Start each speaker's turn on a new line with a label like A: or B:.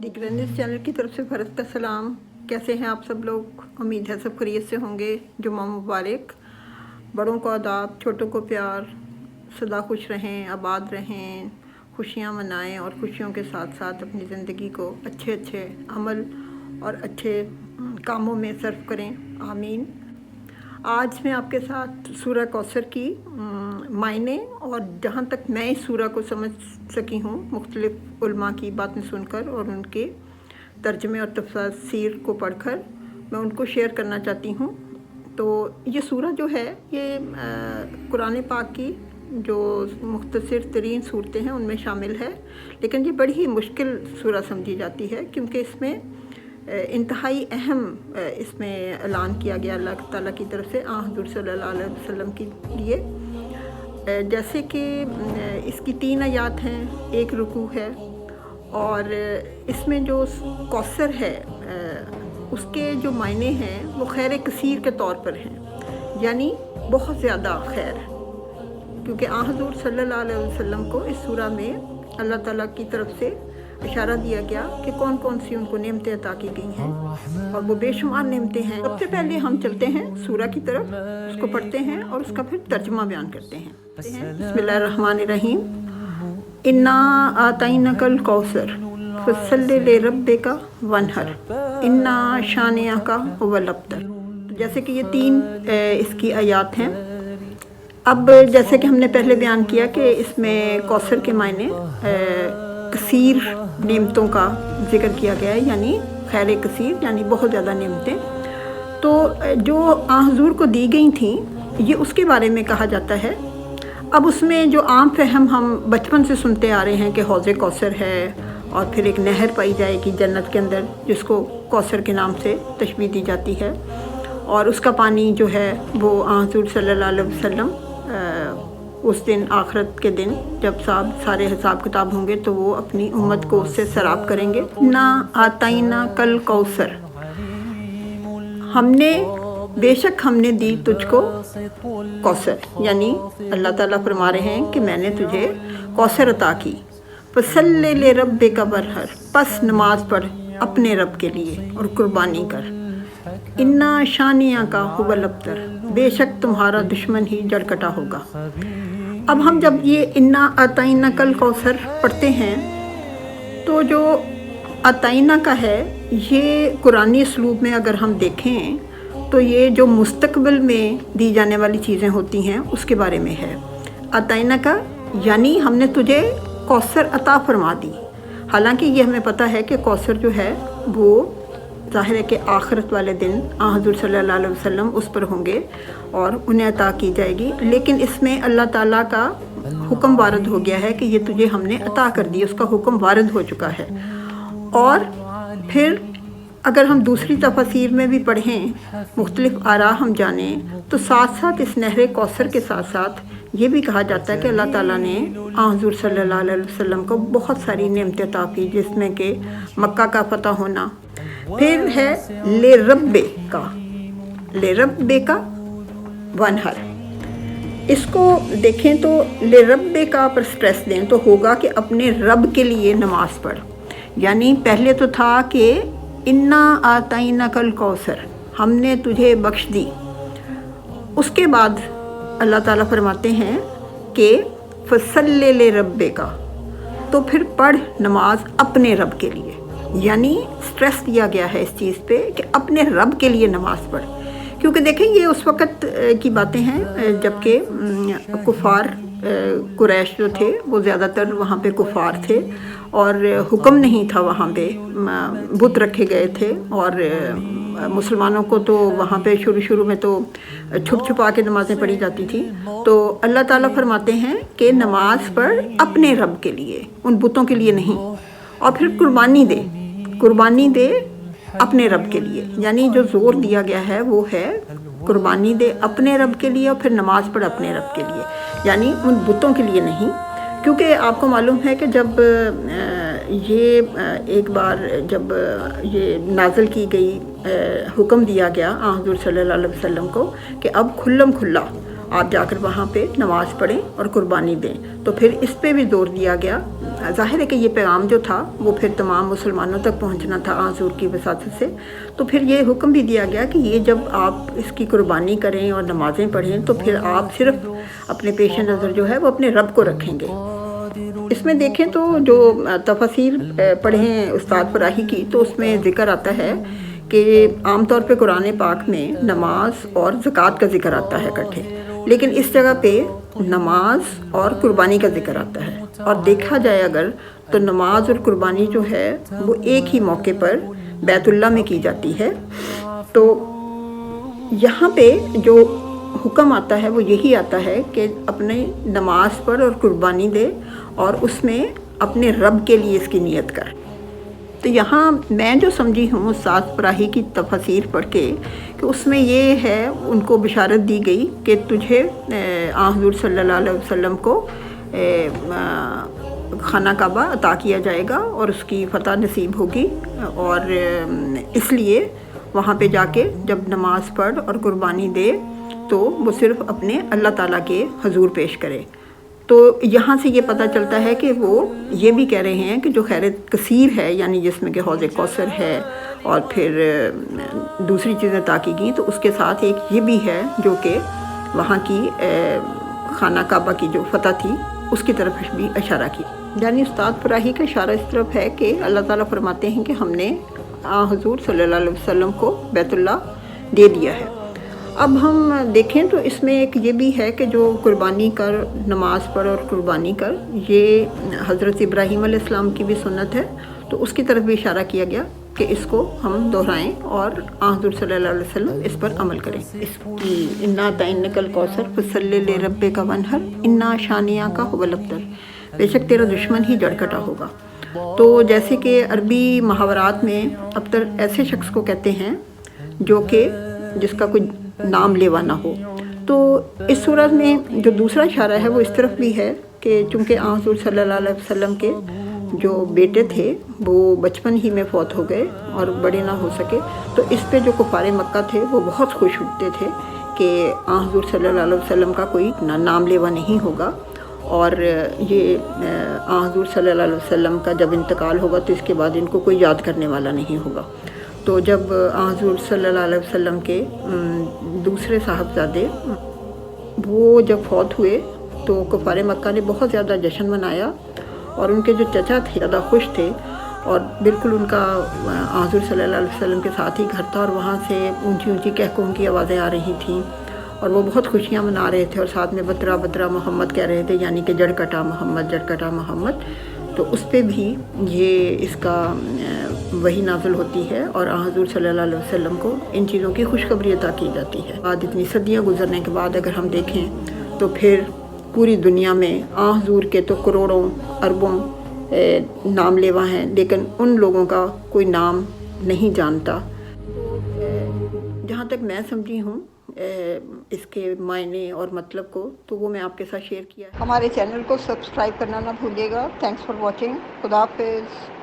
A: दिग्रनिस channel की तरफ से फरज का सलाम। कैसे हैं आप सब लोग? उम्मीद है सब खैरियत से होंगे। जुम्मा मुबारक। बड़ों को आदाब, छोटों को प्यार। सदा खुश रहें, आबाद रहें, खुशियाँ मनाएं और खुशियों के साथ साथ अपनी ज़िंदगी को अच्छे अच्छे अमल और अच्छे कामों में सर्व करें। आमीन। आज मैं आपके साथ सूरह कौसर की मायने और जहाँ तक मैं इस सूरह को समझ सकी हूँ मुख्तलिफ़ उलमा की बातें सुनकर और उनके तर्जमे और तफसीर को पढ़कर मैं उनको शेयर करना चाहती हूँ। तो ये सूरह जो है ये कुरान पाक की जो मुख्तसर तरीन सूरतें हैं उनमें शामिल है, लेकिन ये बड़ी ही मुश्किल सूरह समझी जाती है क्योंकि इसमें इंतहाई अहम इसमें ऐलान किया गया अल्लाह ताला की तरफ से हुज़ूर सल्लल्लाहु अलैहि वसल्लम के लिए। जैसे कि इसकी 3 आयात हैं, 1 रुकू है और इसमें जो कौसर है उसके जो मायने हैं वो खैर कसीर के तौर पर हैं, यानी बहुत ज़्यादा खैर, क्योंकि हुज़ूर सल्लल्लाहु अलैहि वसल्लम को इस सूरह में अल्लाह ताला की तरफ से इशारा दिया गया कि कौन कौन सी उनको नेमतें अता की गई हैं और वो बेशुमार नेमतें हैं। सबसे पहले हम चलते हैं सूरह की तरफ, उसको पढ़ते हैं और उसका फिर तर्जुमा बयान करते हैं। बिस्मिल्लाहिर्रहमानिर्रहीम। इन्ना आतैनकल कौसर फसल्लि लिरब्बिका वन्हर इन्ना शानिअका हुवल अब्तर। जैसे कि ये 3 इसकी आयात हैं। अब जैसे कि हमने पहले बयान किया कि इसमें कौसर के मायने कसीर नेमतों का जिक्र किया गया है, यानी खैर कसीर यानी बहुत ज़्यादा नेमतें। तो जो हुज़ूर को दी गई थी ये उसके बारे में कहा जाता है। अब उसमें जो आम फहम हम बचपन से सुनते आ रहे हैं कि हौज़े कौसर है और फिर एक नहर पाई जाएगी जन्नत के अंदर जिसको कौसर के नाम से तशबीह दी जाती है और उसका पानी जो है वो हुज़ूर सल्लल्लाहु अलैहि वसल्लम उस दिन आखिरत के दिन जब सारे हिसाब किताब होंगे तो वो अपनी उम्मत को उससे सराब करेंगे। ना आताइना कल कौसर, बेशक हमने दी तुझको कौसर, यानी अल्लाह ताला फरमा रहे हैं कि मैंने तुझे कौसर अता की। फसल्लि लिरब्बिका वन्हर, बस नमाज पढ़ अपने रब के लिए और कुर्बानी कर। इन्ना शानिअका हुवल अब्तर, बेशक तुम्हारा दुश्मन ही जड़ कटा होगा। अब हम जब ये इन्ना अताइना कल कौसर पढ़ते हैं तो जो अताइना का है ये कुरानी उसलूब में अगर हम देखें तो ये जो मुस्तकबिल में दी जाने वाली चीज़ें होती हैं उसके बारे में है। अताइना का यानी हमने तुझे कौसर अता फरमा दी। हालांकि ये हमें पता है कि कौसर जो है वो ज़ाहिर है कि आखिरत वाले दिन हुज़ूर सल्लल्लाहु अलैहि वसल्लम उस पर होंगे और उन्हें अता की जाएगी, लेकिन इसमें अल्लाह ताला का हुक्म वारिद हो गया है कि ये तुझे हमने अता कर दी, उसका हुक्म वारिद हो चुका है। और फिर अगर हम दूसरी तफसीर में भी पढ़ें, मुख्तलिफ आरा हम जानें, तो साथ साथ इस नहर कौसर के साथ साथ ये भी कहा जाता है कि अल्लाह ताला ने हुज़ूर सल्लल्लाहु अलैहि वसल्लम को बहुत सारी नेमतें अता की, जिसमें कि मक्का का फ़तह होना, फिर है ले रब्बे का वन्हर। इसको देखें तो ले रब्बे का पर स्ट्रेस दें तो होगा कि अपने रब के लिए नमाज पढ़, यानी पहले तो था कि इन्ना आतैना कल कौसर, हमने तुझे बख्श दी। उसके बाद अल्लाह ताला फरमाते हैं कि फसल्लि लिरब्बिका, तो फिर पढ़ नमाज अपने रब के लिए, यानी स्ट्रेस दिया गया है इस चीज़ पे कि अपने रब के लिए नमाज पढ़। क्योंकि देखें ये उस वक़्त की बातें हैं जबकि कुफ़ार कुरैश जो थे वो ज़्यादातर वहाँ पे कुफ़ार थे और हुक्म नहीं था, वहाँ पे बुत रखे गए थे और मुसलमानों को तो वहाँ पे शुरू में तो छुप छुपा के नमाज़ें पढ़ी जाती थी। तो अल्लाह ताला फरमाते हैं कि नमाज पढ़ अपने रब के लिए, उन बुतों के लिए नहीं। और फिर कुर्बानी दे अपने रब के लिए, यानी जो ज़ोर दिया गया है वो है कुर्बानी दे अपने रब के लिए और फिर नमाज पढ़ अपने रब के लिए, यानी उन बुतों के लिए नहीं। क्योंकि आपको मालूम है कि जब ये एक बार जब ये नाज़िल की गई हुक्म दिया गया हुज़ूर सल्लल्लाहु अलैहि वसल्लम को कि अब खुल्ला آپ جا کر وہاں پہ نماز پڑھیں اور قربانی دیں۔ تو پھر اس پہ بھی زور دیا گیا۔ ظاہر ہے کہ یہ پیغام جو تھا وہ پھر تمام مسلمانوں تک پہنچنا تھا حضور کی وساطت سے، تو پھر یہ حکم بھی دیا گیا کہ یہ جب آپ اس کی قربانی کریں اور نمازیں پڑھیں تو پھر آپ صرف اپنے پیش نظر جو ہے وہ اپنے رب کو رکھیں گے۔ اس میں دیکھیں تو جو تفاسیر پڑھیں استاد فراہی کی تو اس میں ذکر آتا ہے کہ عام طور پہ قرآن پاک میں نماز اور زکوٰۃ کا ذکر آتا ہے اکٹھے، لیکن اس جگہ پہ نماز اور قربانی کا ذکر آتا ہے، اور دیکھا جائے اگر تو نماز اور قربانی جو ہے وہ ایک ہی موقع پر بیت اللہ میں کی جاتی ہے۔ تو یہاں پہ جو حکم آتا ہے وہ یہی آتا ہے کہ اپنے نماز پر اور قربانی دے اور اس میں اپنے رب کے لیے اس کی نیت کر۔ تو یہاں میں جو سمجھی ہوں استاد فراہی کی تفاسیر پڑھ کے کہ اس میں یہ ہے، ان کو بشارت دی گئی کہ تجھے حضور صلی اللہ علیہ وسلم کو خانہ کعبہ عطا کیا جائے گا اور اس کی فتح نصیب ہوگی، اور اس لیے وہاں پہ جا کے جب نماز پڑھ اور قربانی دے تو وہ صرف اپنے اللہ تعالیٰ کے حضور پیش کرے۔ تو یہاں سے یہ پتہ چلتا ہے کہ وہ یہ بھی کہہ رہے ہیں کہ جو خیر کثیر ہے، یعنی جس میں کہ حوض کوثر ہے اور پھر دوسری چیزیں عطا کی گئیں، تو اس کے ساتھ ایک یہ بھی ہے جو کہ وہاں کی خانہ کعبہ کی جو فتح تھی اس کی طرف بھی اشارہ کی۔ یعنی استاد فراہی کا اشارہ اس طرف ہے کہ اللہ تعالیٰ فرماتے ہیں کہ ہم نے حضور صلی اللہ علیہ وسلم کو بیت اللہ دے دیا ہے۔ اب ہم دیکھیں تو اس میں ایک یہ بھی ہے کہ جو قربانی کر، نماز پڑھ اور قربانی کر، یہ حضرت ابراہیم علیہ السلام کی بھی سنت ہے، تو اس کی طرف بھی اشارہ کیا گیا کہ اس کو ہم دہرائیں اور حضور صلی اللہ علیہ وسلم اس پر عمل کریں۔ اس کی انا اعطیناک الکوثر فصلی لربک وانحر انا شانئک ھو الابتر، بے شک تیرا دشمن ہی جڑ کٹا ہوگا۔ تو جیسے کہ عربی محاورات میں ابتر ایسے شخص کو کہتے ہیں جو کہ جس کا کوئی نام لیوا نہ ہو، تو اس صورت میں جو دوسرا اشارہ ہے وہ اس طرف بھی ہے کہ چونکہ حضور صلی اللہ علیہ وسلم کے جو بیٹے تھے وہ بچپن ہی میں فوت ہو گئے اور بڑے نہ ہو سکے، تو اس پہ جو کفار مکہ تھے وہ بہت خوش ہوتے تھے کہ حضور صلی اللہ علیہ وسلم کا کوئی نام لیوا نہیں ہوگا، اور یہ حضور صلی اللہ علیہ وسلم کا جب انتقال ہوگا تو اس کے بعد ان کو کوئی یاد کرنے والا نہیں ہوگا۔ تو جب حضور صلی اللہ علیہ وسلم کے دوسرے صاحبزادے وہ جب فوت ہوئے تو کفار مکہ نے بہت زیادہ جشن منایا، اور ان کے جو چچا تھے زیادہ خوش تھے، اور بالکل ان کا حضور صلی اللہ علیہ وسلم کے ساتھ ہی گھر تھا، اور وہاں سے اونچی اونچی کہکہوں کی آوازیں آ رہی تھیں، اور وہ بہت خوشیاں منا رہے تھے، اور ساتھ میں بترا بترا محمد کہہ رہے تھے، یعنی کہ جڑ کٹا محمد، جڑ کٹا محمد۔ تو اس پہ بھی یہ اس کا وحی نازل ہوتی ہے، اور حضور صلی اللہ علیہ وسلم کو ان چیزوں کی خوشخبری عطا کی جاتی ہے۔ بعد اتنی صدیاں گزرنے کے بعد اگر ہم دیکھیں تو پھر پوری دنیا میں حضور کے تو کروڑوں اربوں نام لیوا ہیں، لیکن ان لوگوں کا کوئی نام نہیں جانتا۔ جہاں تک میں سمجھی ہوں اس کے معنی اور مطلب کو، تو وہ میں آپ کے ساتھ شیئر کیا ہے۔ ہمارے چینل کو سبسکرائب کرنا نہ بھولیے گا۔ Thanks for watching. خدا حافظ۔